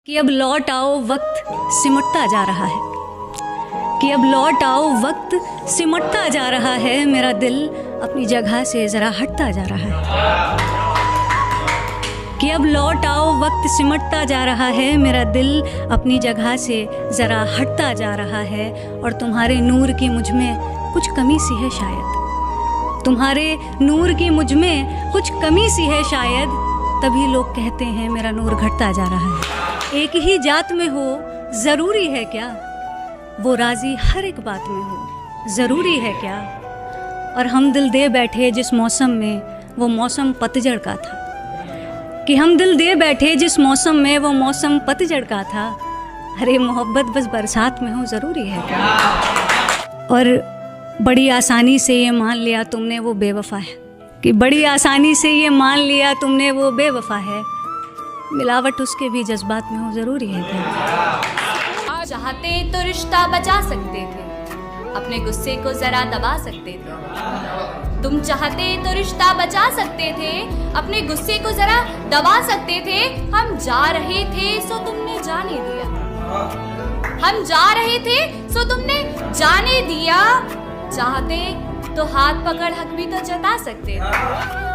कि अब लौट आओ वक्त सिमटता जा रहा है, कि अब लौट आओ वक्त सिमटता जा रहा है, मेरा दिल अपनी जगह से ज़रा हटता जा रहा है। कि अब लौट आओ वक्त सिमटता जा रहा है, मेरा दिल अपनी जगह से ज़रा हटता जा रहा है। और तुम्हारे नूर की मुझ में कुछ कमी सी है शायद, तुम्हारे नूर की मुझ में कुछ कमी सी है शायद, तभी लोग कहते हैं मेरा नूर घटता जा रहा है। एक ही जात में हो ज़रूरी है क्या, वो राज़ी हर एक बात में हो ज़रूरी है क्या। और हम दिल दे बैठे जिस मौसम में वो मौसम पतझड़ का था, कि हम दिल दे बैठे जिस मौसम में वो मौसम पतझड़ का था। अरे मोहब्बत बस बरसात में हो ज़रूरी है क्या। और बड़ी आसानी से ये मान लिया तुमने वो बेवफ़ा है, कि बड़ी आसानी से ये मान लिया तुमने वो बेवफ़ा है। मिलावट उसके भी जज्बात में हो ज़रूरी है क्या। चाहते तो रिश्ता बचा सकते थे, अपने गुस्से को ज़रा दबा सकते थे। तुम चाहते तो रिश्ता बचा सकते थे, अपने गुस्से को ज़रा दबा सकते थे। हम जा रहे थे सो तुमने जाने दिया, हम जा रहे थे सो तुमने जाने दिया। चाहते तो हाथ पकड़ हक भी तो जता सकते थे।